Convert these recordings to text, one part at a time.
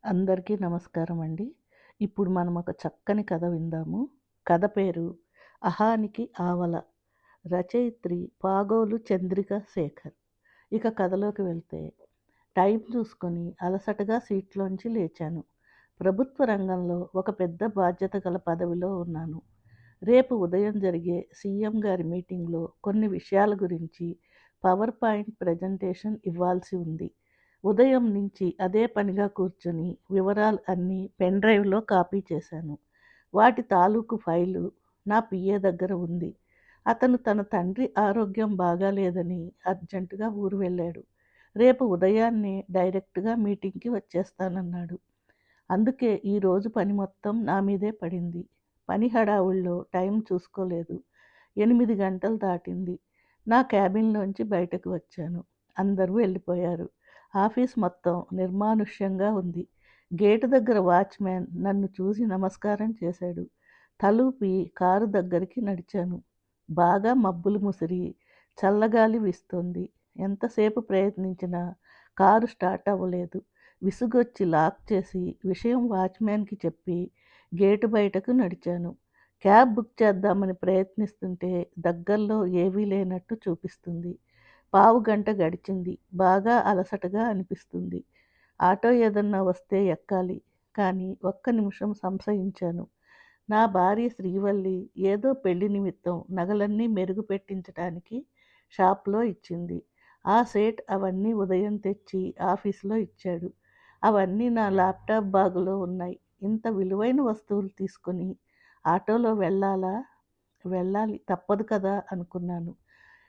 అందరికీ నమస్కారం అండి. ఇప్పుడు మనం ఒక చక్కని కథ విందాము. కథ పేరు 'అహానికి ఆవల'. రచయిత్రి పాగోలు చంద్రిక శేఖర్. ఇక కథలోకి వెళ్తే, టైం చూసుకొని అలసటగా సీట్లోంచి లేచాను. ప్రభుత్వ రంగంలో ఒక పెద్ద బాధ్యత గల పదవిలో ఉన్నాను. రేపు ఉదయం జరిగే సీఎం గారి మీటింగ్లో కొన్ని విషయాల గురించి పవర్ పాయింట్ ప్రజెంటేషన్ ఇవ్వాల్సి ఉంది. ఉదయం నుంచి అదే పనిగా కూర్చొని వివరాలు అన్నీ పెన్ డ్రైవ్లో కాపీ చేశాను. వాటి తాలూకు ఫైలు నా పిఏ దగ్గర ఉంది. అతను తన తండ్రి ఆరోగ్యం బాగాలేదని అర్జెంటుగా ఊరు వెళ్ళాడు. రేపు ఉదయాన్నే డైరెక్ట్గా మీటింగ్కి వచ్చేస్తానన్నాడు. అందుకే ఈరోజు పని మొత్తం నా మీదే పడింది. పని హడావుల్లో టైం చూసుకోలేదు. 8 గంటలు దాటింది. నా క్యాబిన్లోంచి బయటకు వచ్చాను. అందరూ వెళ్ళిపోయారు. ఆఫీస్ మొత్తం నిర్మానుష్యంగా ఉంది. గేటు దగ్గర వాచ్మ్యాన్ నన్ను చూసి నమస్కారం చేశాడు. తలూపి కారు దగ్గరికి నడిచాను. బాగా మబ్బులు ముసిరి చల్లగాలి వీస్తోంది. ఎంతసేపు ప్రయత్నించినా కారు స్టార్ట్ అవ్వలేదు. విసుగొచ్చి లాక్ చేసి విషయం వాచ్మ్యాన్కి చెప్పి గేటు బయటకు నడిచాను. క్యాబ్ బుక్ చేద్దామని ప్రయత్నిస్తుంటే దగ్గరలో ఏవీ లేనట్టు చూపిస్తుంది. పావుగంట గడిచింది. బాగా అలసటగా అనిపిస్తుంది. ఆటో ఏదన్నా వస్తే ఎక్కాలి. కానీ ఒక్క నిమిషం సంశయించాను. నా భార్య శ్రీవల్లి ఏదో పెళ్లి నిమిత్తం నగలన్నీ మెరుగు పెట్టించటానికి షాప్లో ఇచ్చింది. ఆ సేట్ అవన్నీ ఉదయం తెచ్చి ఆఫీసులో ఇచ్చాడు. అవన్నీ నా ల్యాప్టాప్ బాగులో ఉన్నాయి. ఇంత విలువైన వస్తువులు తీసుకుని ఆటోలో వెళ్ళాలి తప్పదు కదా అనుకున్నాను.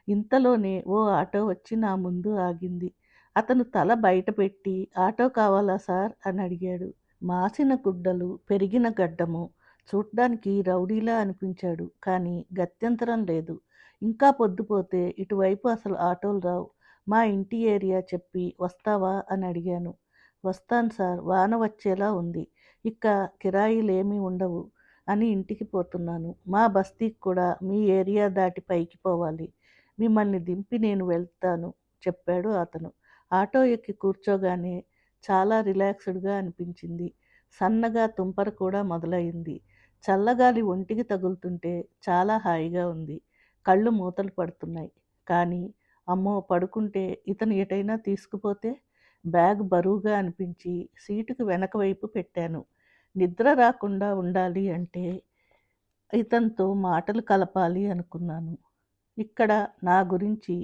ఇంతలోనే ఓ ఆటో వచ్చి నా ముందు ఆగింది. అతను తల బయట పెట్టి ఆటో కావాలా సార్ అని అడిగాడు. మాసిన గుడ్డలు, పెరిగిన గడ్డము, చూడ్డానికి రౌడీలా అనిపించాడు. కానీ గత్యంతరం లేదు. ఇంకా పొద్దుపోతే ఇటువైపు అసలు ఆటోలు రావు. మా ఇంటి ఏరియా చెప్పి వస్తావా అని అడిగాను. వస్తాను సార్, వాన వచ్చేలా ఉంది. ఇక కిరాయిలేమీ ఉండవు అని ఇంటికి పోతున్నాను. మా బస్తీకి కూడా మీ ఏరియా దాటి పైకి పోవాలి. మిమ్మల్ని దింపి నేను వెళ్తాను చెప్పాడు అతను. ఆటో ఎక్కి కూర్చోగానే చాలా రిలాక్స్డ్గా అనిపించింది. సన్నగా తుంపర కూడా మొదలైంది. చల్లగాలి ఒంటికి తగులుతుంటే చాలా హాయిగా ఉంది. కళ్ళు మూతలు పడుతున్నాయి. కానీ అమ్మో, పడుకుంటే ఇతను ఎటైనా తీసుకుపోతే? బ్యాగ్ బరువుగా అనిపించి సీటుకు వెనక వైపు పెట్టాను. నిద్ర రాకుండా ఉండాలి అంటే ఇతనితో మాటలు కలపాలి అనుకున్నాను. ఇక్కడ నా గురించి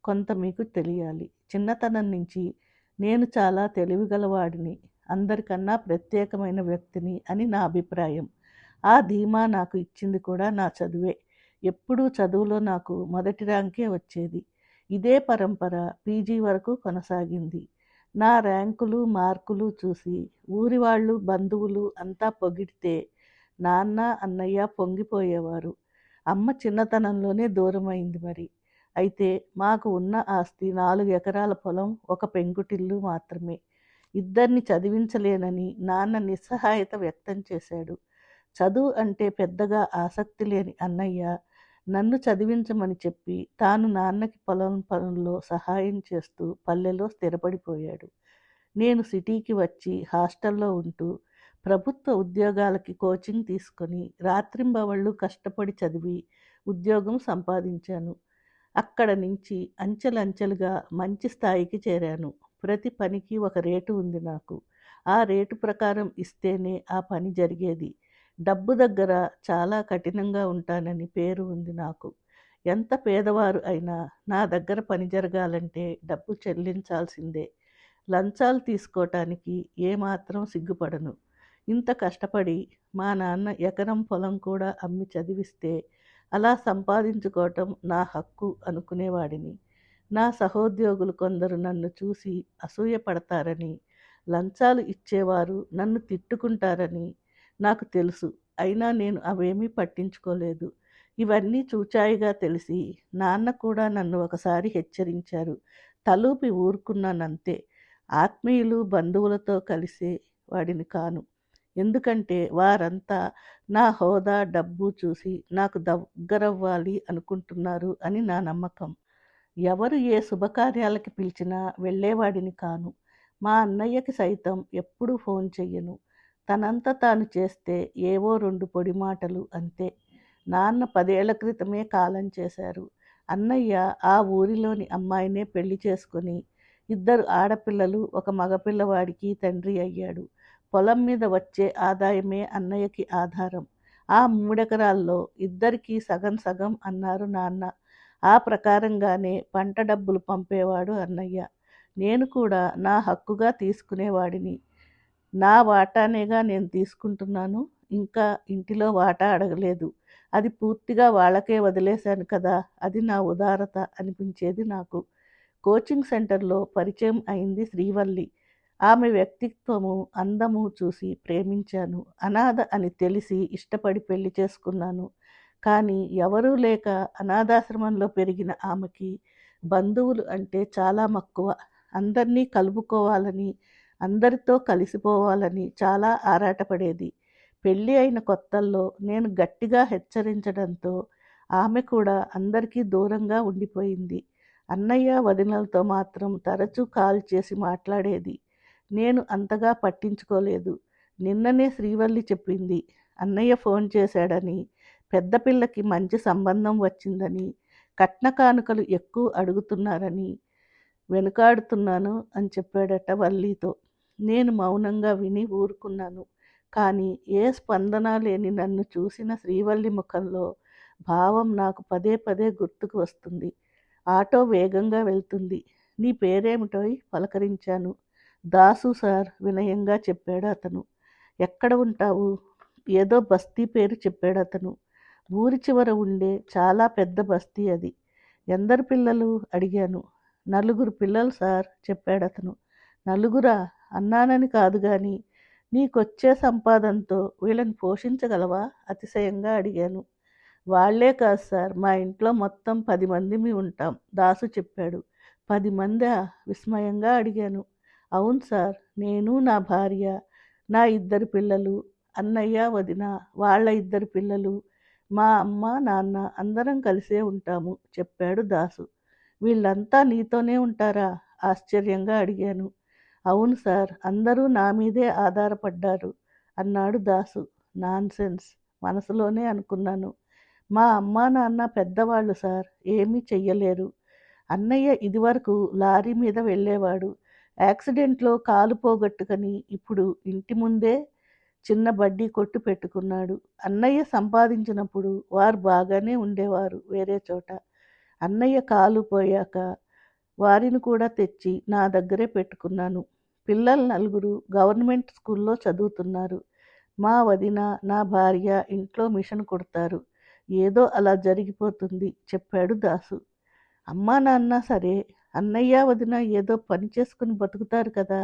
కొంత మీకు తెలియాలి. చిన్నతనం నుంచి నేను చాలా తెలివిగలవాడిని, అందరికన్నా ప్రత్యేకమైన వ్యక్తిని అని నా అభిప్రాయం. ఆ ధీమా నాకు ఇచ్చింది కూడా నా చదువే. ఎప్పుడూ చదువులో నాకు మొదటి ర్యాంకే వచ్చేది. ఇదే పరంపర పీజీ వరకు కొనసాగింది. నా ర్యాంకులు, మార్కులు చూసి ఊరి వాళ్ళు, బంధువులు అంతా పొగిడితే నాన్న, అన్నయ్య పొంగిపోయేవారు. అమ్మ చిన్నతనంలోనే దూరమైంది మరి. అయితే మాకు ఉన్న ఆస్తి 4 ఎకరాల పొలం, ఒక పెంకుటిల్లు మాత్రమే. ఇద్దరిని చదివించలేనని నాన్న నిస్సహాయత వ్యక్తం చేశాడు. చదువు అంటే పెద్దగా ఆసక్తి లేని అన్నయ్య నన్ను చదివించమని చెప్పి తాను నాన్నకి పొలం పనుల్లో సహాయం చేస్తూ పల్లెలో స్థిరపడిపోయాడు. నేను సిటీకి వచ్చి హాస్టల్లో ఉంటూ ప్రభుత్వ ఉద్యోగాలకి కోచింగ్ తీసుకొని రాత్రింబవళ్ళు కష్టపడి చదివి ఉద్యోగం సంపాదించాను. అక్కడ నుంచి అంచెలంచెలుగా మంచి స్థాయికి చేరాను. ప్రతి పనికి ఒక రేటు ఉంది నాకు. ఆ రేటు ప్రకారం ఇస్తేనే ఆ పని జరిగేది. డబ్బు దగ్గర చాలా కఠినంగా ఉంటానని పేరు ఉంది నాకు. ఎంత పేదవారు అయినా నా దగ్గర పని జరగాలంటే డబ్బు చెల్లించాల్సిందే. లంచాలు తీసుకోవటానికి ఏమాత్రం సిగ్గుపడను. ఇంత కష్టపడి మా నాన్న ఎకరం పొలం కూడా అమ్మి చదివిస్తే అలా సంపాదించుకోవటం నా హక్కు అనుకునేవాడిని. నా సహోద్యోగులు కొందరు నన్ను చూసి అసూయపడతారని, లంచాలు ఇచ్చేవారు నన్ను తిట్టుకుంటారని నాకు తెలుసు. అయినా నేను అవేమీ పట్టించుకోలేదు. ఇవన్నీ చూచాయిగా తెలిసి నాన్న కూడా నన్ను ఒకసారి హెచ్చరించారు. తలూపి ఊరుకున్నానంతే. ఆత్మీయులు, బంధువులతో కలిసే వాడిని కాను. ఎందుకంటే వారంతా నా హోదా, డబ్బు చూసి నాకు దగ్గరవ్వాలి అనుకుంటున్నారు అని నా నమ్మకం. ఎవరు ఏ శుభకార్యాలకి పిలిచినా వెళ్ళేవాడిని కాను. మా అన్నయ్యకి సైతం ఎప్పుడూ ఫోన్ చెయ్యను. తనంత తాను చేస్తే ఏవో 2 పొడి మాటలు అంతే. నాన్న 10 ఏళ్ల క్రితమే కాలం చేశారు. అన్నయ్య ఆ ఊరిలోని అమ్మాయినే పెళ్లి చేసుకొని 2 ఆడపిల్లలు, ఒక మగపిల్లవాడికి తండ్రి అయ్యాడు. పొలం మీద వచ్చే ఆదాయమే అన్నయ్యకి ఆధారం. ఆ 3 ఎకరాల్లో ఇద్దరికీ సగం సగం అన్నారు నాన్న. ఆ ప్రకారంగానే పంట డబ్బులు పంపేవాడు అన్నయ్య. నేను కూడా నా హక్కుగా తీసుకునేవాడిని. నా వాటానేగా నేను తీసుకుంటున్నాను. ఇంకా ఇంటిలో వాటా అడగలేదు. అది పూర్తిగా వాళ్ళకే వదిలేశాను కదా! అది నా ఉదారత అనిపించేది నాకు. కోచింగ్ సెంటర్లో పరిచయం అయింది శ్రీవల్లి. ఆమె వ్యక్తిత్వము, అందము చూసి ప్రేమించాను. అనాథ అని తెలిసి ఇష్టపడి పెళ్లి చేసుకున్నాను. కానీ ఎవరూ లేక అనాథాశ్రమంలో పెరిగిన ఆమెకి బంధువులు అంటే చాలా మక్కువ. అందరినీ కలుపుకోవాలని, అందరితో కలిసిపోవాలని చాలా ఆరాటపడేది. పెళ్ళి అయిన కొత్తల్లో నేను గట్టిగా హెచ్చరించడంతో ఆమె కూడా అందరికీ దూరంగా ఉండిపోయింది. అన్నయ్య, వదినలతో మాత్రం తరచూ కాల్ చేసి మాట్లాడేది. నేను అంతగా పట్టించుకోలేదు. నిన్ననే శ్రీవల్లి చెప్పింది, అన్నయ్య ఫోన్ చేశాడని, పెద్ద పిల్లకి మంచి సంబంధం వచ్చిందని, కట్న కానుకలు ఎక్కువ అడుగుతున్నారని. వెనుకాడుతున్నాను అని చెప్పాడట వల్లితో. నేను మౌనంగా విని ఊరుకున్నాను. కానీ ఏ స్పందన లేని నన్ను చూసిన శ్రీవల్లి ముఖంలో భావం నాకు పదే పదే గుర్తుకు వస్తుంది. ఆటో వేగంగా వెళ్తుంది. నీ పేరేమిటోయ్ పలకరించాను. దాసు సార్ వినయంగా చెప్పాడు అతను. ఎక్కడ ఉంటావు? ఏదో బస్తీ పేరు చెప్పాడు అతను. ఊరి చివర ఉండే చాలా పెద్ద బస్తీ అది. ఎందరు పిల్లలు? అడిగాను. 4 పిల్లలు సార్ చెప్పాడతను. నలుగురా? అన్నానని కాదు గాని నీకొచ్చే సంపాదనతో వీళ్ళని పోషించగలవా? అతిశయంగా అడిగాను. వాళ్లే కాదు సార్, మా ఇంట్లో మొత్తం 10 మందిమి ఉంటాం దాసు చెప్పాడు. 10 మందా? విస్మయంగా అడిగాను. అవును సార్, నేను, నా భార్య, నా 2 పిల్లలు, అన్నయ్య, వదిన, వాళ్ళ 2 పిల్లలు, మా అమ్మ, నాన్న అందరం కలిసే ఉంటాము చెప్పాడు దాసు. వీళ్ళంతా నీతోనే ఉంటారా? ఆశ్చర్యంగా అడిగాను. అవును సార్, అందరూ నా మీదే ఆధారపడ్డారు అన్నాడు దాసు. నాన్సెన్స్ మనసులోనే అనుకున్నాను. మా అమ్మా నాన్న పెద్దవాళ్ళు సార్, ఏమీ చెయ్యలేరు. అన్నయ్య ఇదివరకు లారీ మీద వెళ్ళేవాడు. యాక్సిడెంట్లో కాలు పోగొట్టుకొని ఇప్పుడు ఇంటి ముందే చిన్న బడ్డీ కొట్టు పెట్టుకున్నాడు. అన్నయ్య సంపాదించినప్పుడు వారు బాగానే ఉండేవారు వేరే చోట. అన్నయ్య కాలు పోయాక వారిని కూడా తెచ్చి నా దగ్గరే పెట్టుకున్నాను. పిల్లలు 4 గవర్నమెంట్ స్కూల్లో చదువుతున్నారు. మా వదిన, నా భార్య ఇంట్లో మిషన్ కుడతారు. ఏదో అలా జరిగిపోతుంది చెప్పాడు దాసు. అమ్మా నాన్న సరే, అన్నయ్య, వదిన ఏదో పని చేసుకుని బతుకుతారు కదా.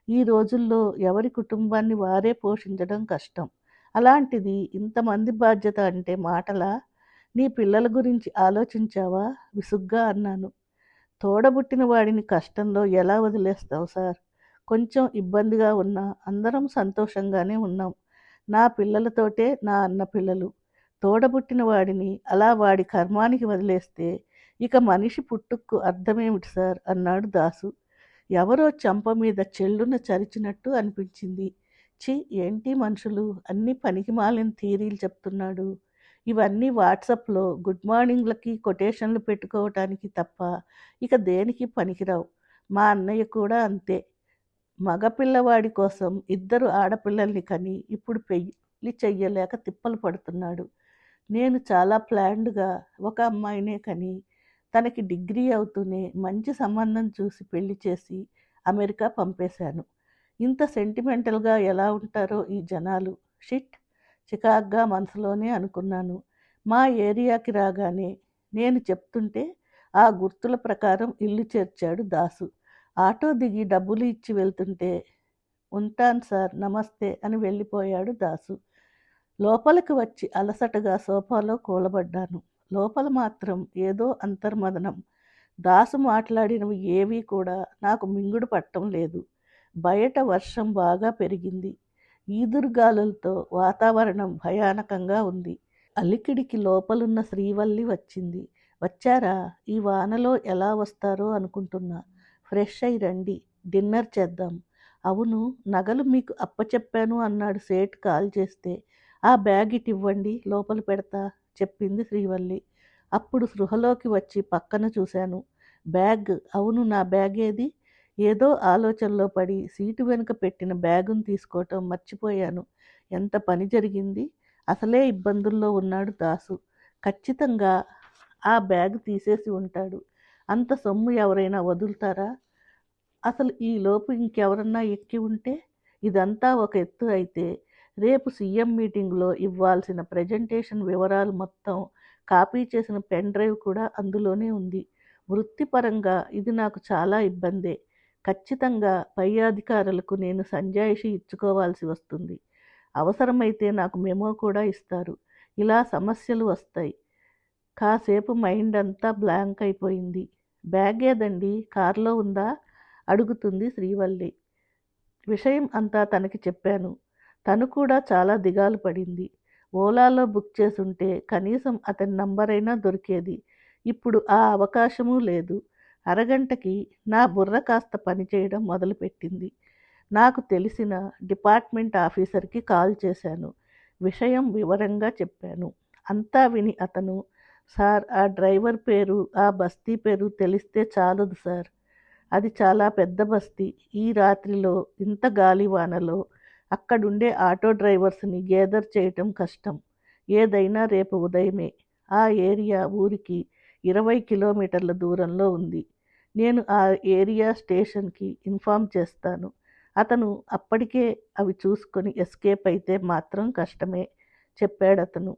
ఈ రోజుల్లో ఎవరి కుటుంబాన్ని వారే పోషించడం కష్టం. అలాంటిది ఇంతమంది బాధ్యత అంటే మాటలా? నీ పిల్లల గురించి ఆలోచించావా? విసుగ్గా అన్నాను. తోడబుట్టిన వాడిని కష్టంలో ఎలా వదిలేస్తావు సార్? కొంచెం ఇబ్బందిగా ఉన్నా అందరం సంతోషంగానే ఉన్నాం. నా పిల్లలతోటే నా అన్న పిల్లలు. తోడబుట్టిన వాడిని అలా వాడి కర్మానికి వదిలేస్తే ఇక మనిషి పుట్టుక్కు అర్థమేమిటి సార్ అన్నాడు దాసు. ఎవరో చెంప మీద చెల్లున చరిచినట్టు అనిపించింది. ఛీ, ఏంటి మనుషులు అన్ని పనికిమాలిన థీరీలు చెప్తున్నాడు. ఇవన్నీ వాట్సాప్లో గుడ్ మార్నింగ్లకి కొటేషన్లు పెట్టుకోవటానికి తప్ప ఇక దేనికి పనికిరావు. మా అన్నయ్య కూడా అంతే. మగపిల్లవాడి కోసం 2 ఆడపిల్లల్ని కని ఇప్పుడు పెళ్లి చెయ్యలేక తిప్పలు పడుతున్నాడు. నేను చాలా ప్లాన్డ్గా ఒక అమ్మాయినే కని తనకి డిగ్రీ అవుతూనే మంచి సంబంధం చూసి పెళ్లి చేసి అమెరికా పంపేశాను. ఇంత సెంటిమెంటల్గా ఎలా ఉంటారో ఈ జనాలు. షిట్, చికాగ్గా మనసులోనే అనుకున్నాను. మా ఏరియాకి రాగానే నేను చెప్తుంటే ఆ గుర్తుల ప్రకారం ఇల్లు చేర్చాడు దాసు. ఆటో దిగి డబ్బులు ఇచ్చి వెళ్తుంటే ఉంటాను సార్, నమస్తే అని వెళ్ళిపోయాడు దాసు. లోపలికి వచ్చి అలసటగా సోఫాలో కూలబడ్డాను. లోపల మాత్రం ఏదో అంతర్మదనం. దాసు మాట్లాడినవి ఏవీ కూడా నాకు మింగుడు పట్టం లేదు. బయట వర్షం బాగా పెరిగింది. ఈదురుగాలులతో వాతావరణం భయానకంగా ఉంది. అలికిడికి లోపలున్న శ్రీవల్లి వచ్చింది. వచ్చారా? ఈ వానలో ఎలా వస్తారో అనుకుంటున్నా. ఫ్రెష్ అయి రండి. డిన్నర్ చేద్దాం. అవును, నగలు మీకు అప్పచెప్పాను అన్నాడు సేట్ కాల్ చేస్తే. ఆ బ్యాగ్ ఇటివ్వండి, లోపల పెడతా చెప్పింది శ్రీవల్లి. అప్పుడు స్పృహలోకి వచ్చి పక్కన చూశాను. బ్యాగ్, అవును నా బ్యాగ్ ఏది? ఏదో ఆలోచనలో పడి సీటు వెనుక పెట్టిన బ్యాగును తీసుకోవటం మర్చిపోయాను. ఎంత పని జరిగింది! అసలే ఇబ్బందుల్లో ఉన్నాడు దాసు. ఖచ్చితంగా ఆ బ్యాగ్ తీసేసి ఉంటాడు. అంత సొమ్ము ఎవరైనా వదులుతారా? అసలు ఈలోపు ఇంకెవరన్నా ఎక్కి ఉంటే? ఇదంతా ఒక ఎత్తు అయితే, రేపు సీఎం మీటింగ్లో ఇవ్వాల్సిన ప్రజెంటేషన్ వివరాలు మొత్తం కాపీ చేసిన పెన్ డ్రైవ్ కూడా అందులోనే ఉంది. వృత్తిపరంగా ఇది నాకు చాలా ఇబ్బందే. ఖచ్చితంగా పై అధికారులకు నేను సంజాయిషీ ఇచ్చుకోవాల్సి వస్తుంది. అవసరమైతే నాకు మెమో కూడా ఇస్తారు. ఇలా సమస్యలు వస్తాయి. కాసేపు మైండ్ అంతా బ్లాంక్ అయిపోయింది. బ్యాగ్ ఏదండి, కారులో ఉందా? అడుగుతుంది శ్రీవల్లి. విషయం అంతా తనకి చెప్పాను. తను కూడా చాలా దిగాలు పడింది. ఓలాలో బుక్ చేసుంటే కనీసం అతని నంబరైనా దొరికేది. ఇప్పుడు ఆ అవకాశమూ లేదు. అరగంటకి నా బుర్ర కాస్త పనిచేయడం మొదలుపెట్టింది. నాకు తెలిసిన డిపార్ట్మెంట్ ఆఫీసర్కి కాల్ చేశాను. విషయం వివరంగా చెప్పాను. అంతా విని అతను, సార్, ఆ డ్రైవర్ పేరు, ఆ బస్తీ పేరు తెలిస్తే చాలదు సార్. అది చాలా పెద్ద బస్తీ. ఈ రాత్రిలో, ఇంత గాలివానలో అక్కడుండే ఆటో డ్రైవర్స్ని గేదర్ చేయటం కష్టం. ఏదైనా రేపు ఉదయమే. ఆ ఏరియా ఊరికి 20 కిలోమీటర్ల దూరంలో ఉంది. నేను ఆ ఏరియా స్టేషన్కి ఇన్ఫామ్ చేస్తాను. అతను అప్పటికే అవి చూసుకొని ఎస్కేప్ అయితే మాత్రం కష్టమే చెప్పాడతను.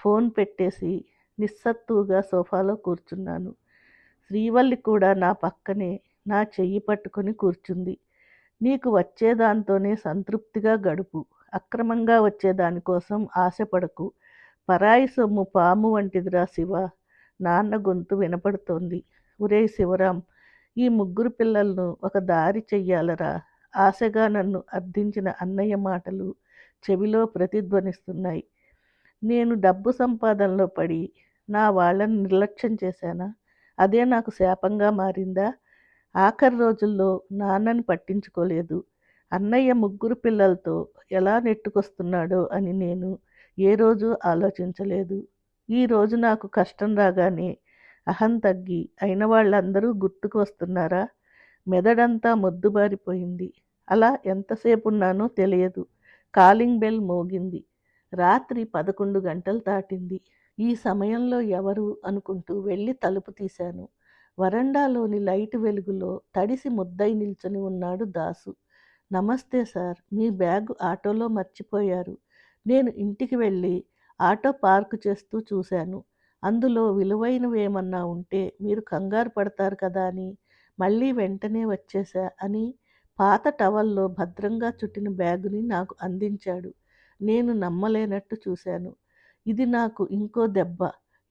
ఫోన్ పెట్టేసి నిస్సత్తువుగా సోఫాలో కూర్చున్నాను. శ్రీవల్లి కూడా నా పక్కనే నా చెయ్యి పట్టుకొని కూర్చుంది. నీకు వచ్చేదాంతోనే సంతృప్తిగా గడుపు. అక్రమంగా వచ్చేదానికోసం ఆశపడకు. పరాయి సొమ్ము పాము వంటిదిరా శివ. నాన్న గొంతు వినపడుతోంది. ఒరేయ్ శివరాం, ఈ ముగ్గురు పిల్లలను ఒక దారి చెయ్యాలరా. ఆశగా నన్ను అర్థించిన అన్నయ్య మాటలు చెవిలో ప్రతిధ్వనిస్తున్నాయి. నేను డబ్బు సంపాదనలో పడి నా వాళ్ళని నిర్లక్ష్యం చేశానా? అదే నాకు శాపంగా మారిందా? ఆఖరి రోజుల్లో నాన్నని పట్టించుకోలేదు. అన్నయ్య ముగ్గురు పిల్లలతో ఎలా నెట్టుకొస్తున్నాడో అని నేను ఏ రోజు ఆలోచించలేదు. ఈరోజు నాకు కష్టం రాగానే అహం తగ్గి అయిన వాళ్ళందరూ గుర్తుకు వస్తున్నారా? మెదడంతా మొద్దుబారిపోయింది. అలా ఎంతసేపు ఉన్నానో తెలియదు. కాలింగ్ బెల్ మోగింది. రాత్రి 11 గంటలు దాటింది. ఈ సమయంలో ఎవరు అనుకుంటూ వెళ్ళి తలుపు తీశాను. వరండాలోని లైటు వెలుగులో తడిసి ముద్దై నిల్చుని ఉన్నాడు దాసు. నమస్తే సార్, మీ బ్యాగు ఆటోలో మర్చిపోయారు. నేను ఇంటికి వెళ్ళి ఆటో పార్కు చేస్తూ చూశాను. అందులో విలువైనవేమన్నా ఉంటే మీరు కంగారు పడతారు కదా అని మళ్ళీ వెంటనే వచ్చేశా అని పాత టవల్లో భద్రంగా చుట్టిన బ్యాగుని నాకు అందించాడు. నేను నమ్మలేనట్టు చూశాను. ఇది నాకు ఇంకో దెబ్బ.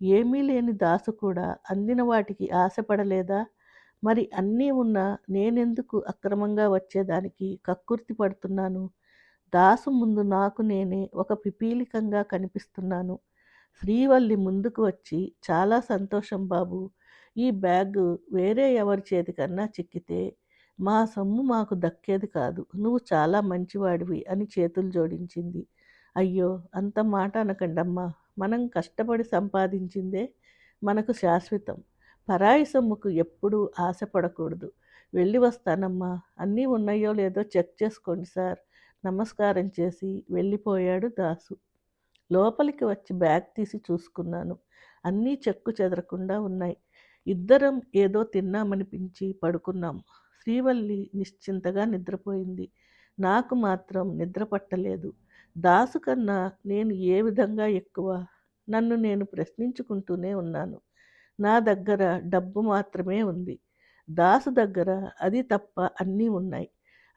ఏమీ లేని దాసు కూడా అందిన వాటికి ఆశపడలేదా? మరి అన్నీ ఉన్నా నేనెందుకు అక్రమంగా వచ్చేదానికి కక్కుర్తి పడుతున్నాను? దాసు ముందు నాకు నేనే ఒక పిపీలికంగా కనిపిస్తున్నాను. శ్రీవల్లి ముందుకు వచ్చి, చాలా సంతోషం బాబు. ఈ బ్యాగు వేరే ఎవరి చేతికన్నా చిక్కితే మా సొమ్ము మాకు దక్కేది కాదు. నువ్వు చాలా మంచివాడివి అని చేతులు జోడించింది. అయ్యో, అంత మాట అనకండమ్మా. మనం కష్టపడి సంపాదించిందే మనకు శాశ్వతం. పరాయి సొమ్ముకు ఎప్పుడూ ఆశపడకూడదు. వెళ్ళి వస్తానమ్మా. అన్నీ ఉన్నాయో లేదో చెక్ చేసుకోండి సార్. నమస్కారం చేసి వెళ్ళిపోయాడు దాసు. లోపలికి వచ్చి బ్యాగ్ తీసి చూసుకున్నాను. అన్నీ చెక్కు చెదరకుండా ఉన్నాయి. ఇద్దరం ఏదో తిన్నామనిపించి పడుకున్నాం. శ్రీవల్లి నిశ్చింతగా నిద్రపోయింది. నాకు మాత్రం నిద్ర పట్టలేదు. దాసు కన్నా నేను ఏ విధంగా ఎక్కువ? నన్ను నేను ప్రశ్నించుకుంటూనే ఉన్నాను. నా దగ్గర డబ్బు మాత్రమే ఉంది. దాసు దగ్గర అది తప్ప అన్నీ ఉన్నాయి.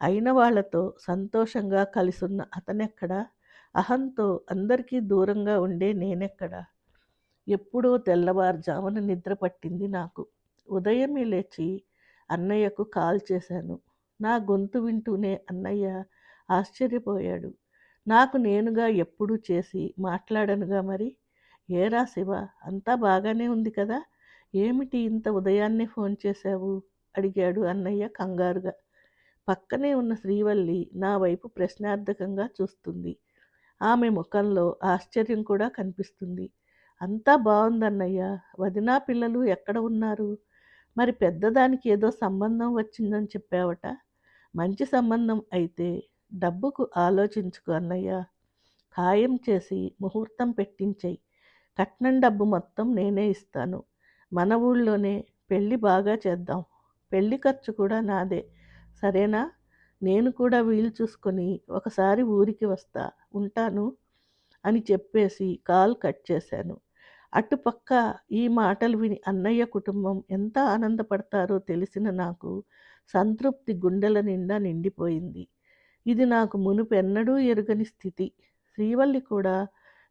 అయిన వాళ్లతో సంతోషంగా కలిసున్న అతనెక్కడా? అహంతో అందరికీ దూరంగా ఉండే నేనెక్కడా? ఎప్పుడో తెల్లవారుజామున నిద్ర పట్టింది నాకు. ఉదయమే లేచి అన్నయ్యకు కాల్ చేశాను. నా గొంతు వింటూనే అన్నయ్య ఆశ్చర్యపోయాడు. నాకు నేనుగా ఎప్పుడూ చేసి మాట్లాడనుగా మరి. ఏరా శివ, అంతా బాగానే ఉంది కదా? ఏమిటి ఇంత ఉదయాన్నే ఫోన్ చేశావు? అడిగాడు అన్నయ్య కంగారుగా. పక్కనే ఉన్న శ్రీవల్లి నా వైపు ప్రశ్నార్థకంగా చూస్తుంది. ఆమె ముఖంలో ఆశ్చర్యం కూడా కనిపిస్తుంది. అంతా బావుందన్నయ్య. వదినా పిల్లలు ఎక్కడ ఉన్నారు? మరి పెద్దదానికి ఏదో సంబంధం వచ్చిందని చెప్పావట. మంచి సంబంధం అయితే డబ్బుకు ఆలోచించుకు అన్నయ్య. ఖాయం చేసి ముహూర్తం పెట్టించేయి. కట్నం డబ్బు మొత్తం నేనే ఇస్తాను. మన ఊళ్ళోనే పెళ్ళి బాగా చేద్దాం. పెళ్లి ఖర్చు కూడా నాదే. సరేనా? నేను కూడా వీలు చూసుకొని ఒకసారి ఊరికి వస్తా. ఉంటాను అని చెప్పేసి కాల్ కట్ చేశాను. అటుపక్క ఈ మాటలు విని అన్నయ్య కుటుంబం ఎంత ఆనందపడతారో తెలిసిన నాకు సంతృప్తి గుండెల నిండా నిండిపోయింది. ఇది నాకు మునుపెన్నడూ ఎరుగని స్థితి. శ్రీవల్లి కూడా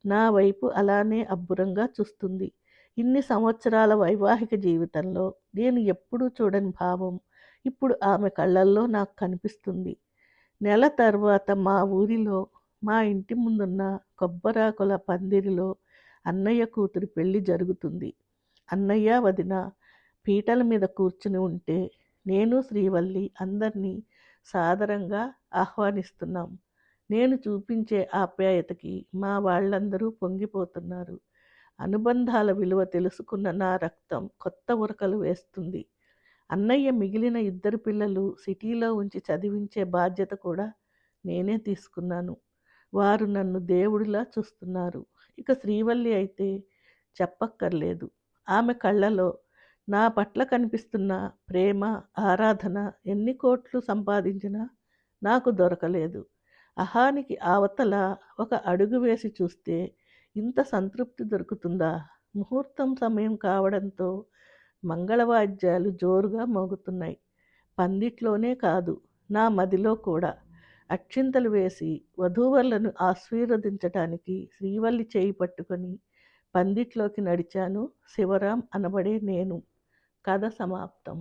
నా వైపు అలానే అబ్బురంగా చూస్తుంది. ఇన్ని సంవత్సరాల వైవాహిక జీవితంలో నేను ఎప్పుడూ చూడని భావం ఇప్పుడు ఆమె కళ్ళల్లో నాకు కనిపిస్తుంది. నెల తర్వాత మా ఊరిలో మా ఇంటి ముందున్న కొబ్బరాకుల పందిరిలో అన్నయ్య కూతురి పెళ్లి జరుగుతుంది. అన్నయ్య వదిన పీటల మీద కూర్చుని ఉంటే నేను శ్రీవల్లి అందరినీ సాదరంగా ఆహ్వానిస్తున్నాం. నేను చూపించే ఆప్యాయతకి మా వాళ్ళందరూ పొంగిపోతున్నారు. అనుబంధాల విలువ తెలుసుకున్న నా రక్తం కొత్త ఉరకలు వేస్తుంది. అన్నయ్య మిగిలిన ఇద్దరు పిల్లలు సిటీలో ఉంచి చదివించే బాధ్యత కూడా నేనే తీసుకున్నాను. వారు నన్ను దేవుడిలా చూస్తున్నారు. ఇక శ్రీవల్లి అయితే చెప్పక్కర్లేదు. ఆమె కళ్ళలో నా పట్ల కనిపిస్తున్న ప్రేమ, ఆరాధన ఎన్ని కోట్లు సంపాదించినా నాకు దొరకలేదు. అహానికి అవతల ఒక అడుగు వేసి చూస్తే ఇంత సంతృప్తి దొరుకుతుందా? ముహూర్తం సమయం కావడంతో మంగళవాద్యాలు జోరుగా మోగుతున్నాయి. పందిట్లోనే కాదు, నా మదిలో కూడా. అక్షింతలు వేసి వధూవరులను ఆశీర్వదించటానికి శ్రీవల్లి చేయి పట్టుకొని పందిట్లోకి నడిచాను. శివరాం అనబడే నేను. కథ సమాప్తం.